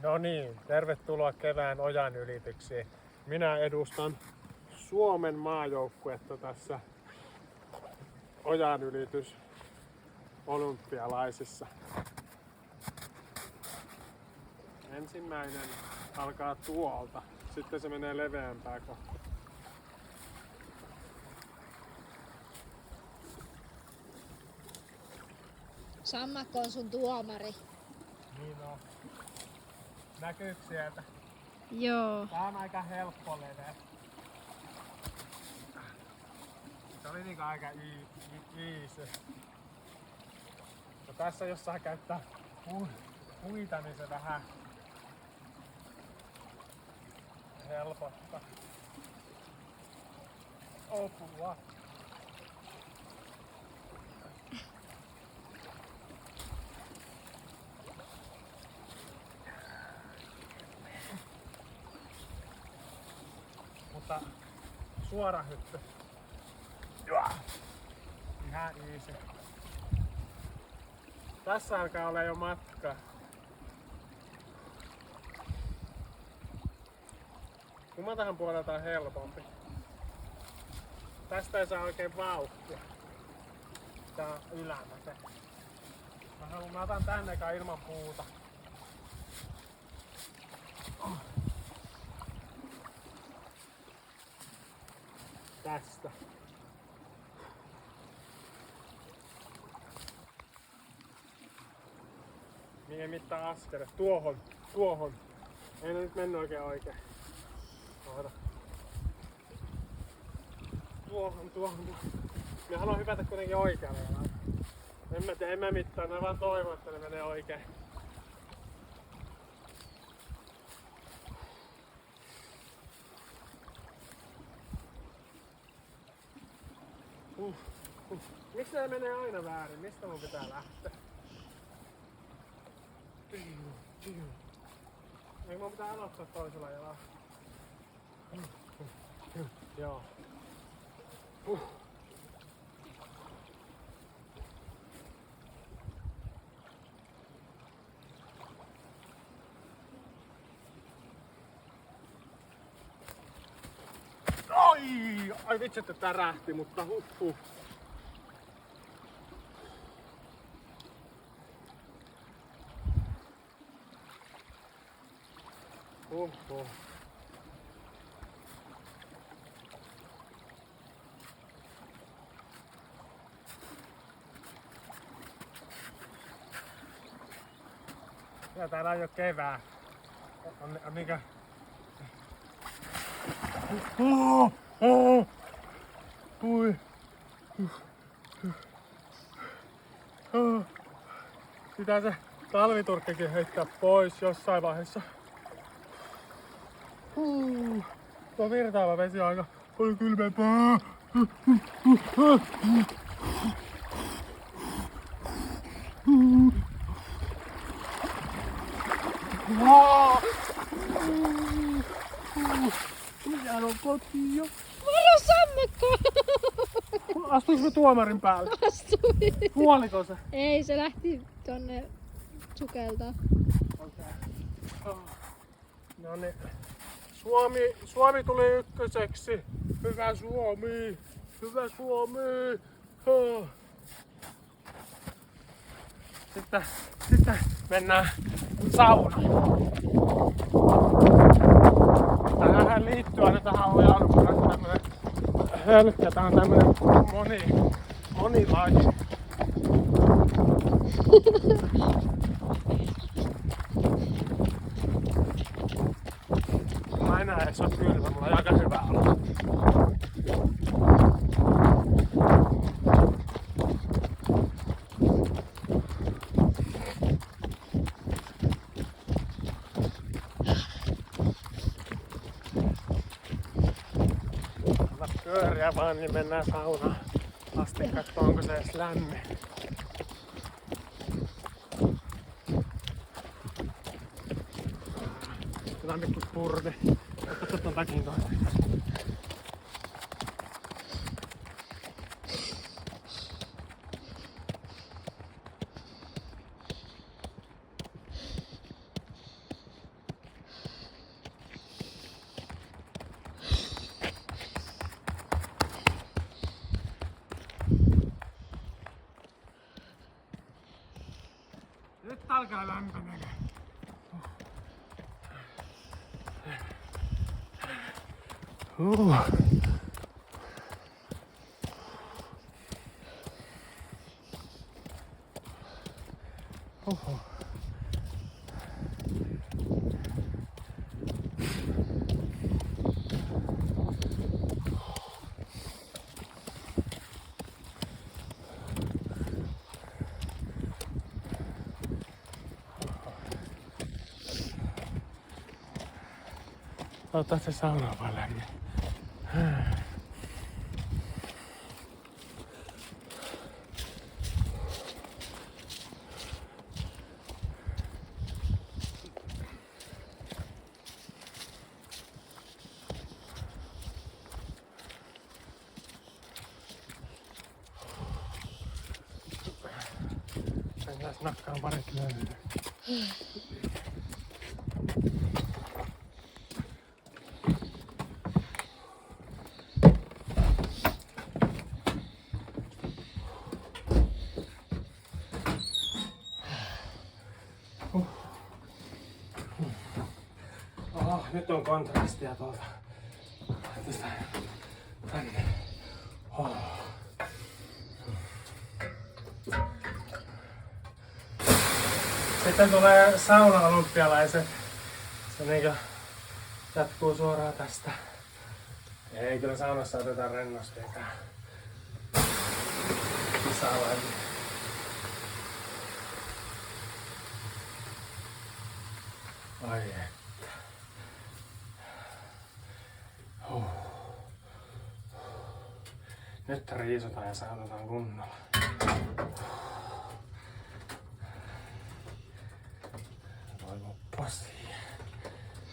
No niin, tervetuloa kevään ojan ylityksiin. Minä edustan Suomen maajoukkuetta tässä ojan ylitys olympialaisissa. Ensimmäinen alkaa tuolta, sitten se menee leveämpää kohti. Sammakko on sun tuomari. Niin on. Näkyykö sieltä? Joo. Tää on aika helppo leveä. Se oli niinku aika easy. No tässä jos saa käyttää puita, niin se vähän helpottaa. Apua. Mutta suora hyppy. Ihan easy. Tässä alkaa olla jo matka. Kummatahan puolelta on helpompi. Tästä ei saa oikein vauhtia. Tää on ylämä se. Mä otan tänne ilman puuta. Tästä. Mihin mittaa askelet? Tuohon. Ei ne nyt mennyt oikein. Oota. Tuohon. Mä haluan hypätä kuitenkin oikealle jalalla. En mä mittaa, mä vaan toivon, että ne menee oikein. Miksi se menee aina väärin? Mistä mun pitää lähteä? Ei mun pitää aloittaa toisella jalalla. Joo. Ai vitsi, että tärähti, mutta huh. Ja täällä on jo kevää. On niinkö... Ui. Pitää se talviturkkikin heittää pois jossain vaiheessa. Tuo virtaava vesi on aika paljon kylmempää. Minä on kotiin jo. Varo sammakko! Astuiko se tuomarin päälle? Astui. Kuoliko se? Ei, se lähti tonne sukeltaa. Okay. No niin. Suomi tuli ykköseksi. Hyvä Suomi. Hyvä Suomi. Sitten mennään saunaan. Tähän liittyy aina tähän ojannukseen tämmönen hölkkä. Tää on tämmönen monilaji. Mä enää edes oo kylmä, mulla on aika hyvä olo. Pyöriä vaan, niin mennään saunaan asti katsomaan, onko se edes lämmin. Otetaan pikku spurti. Ottaa ton takin toinen. Nyt alkaa lämpenee. Ottaa se sauna vaan lämmin. Mennään nakkaan pari kilometriä. Nyt on kontrastia tuolta tästä tänne. Sitten tulee sauna-olympialaiset. Se niinkö jatkuu suoraan tästä. Ei kyllä saunassa otetaan rennosti eikä kisalainen. Ai että. Nyt riisutaan ja saunataan kunnolla. Voi loppua siihen.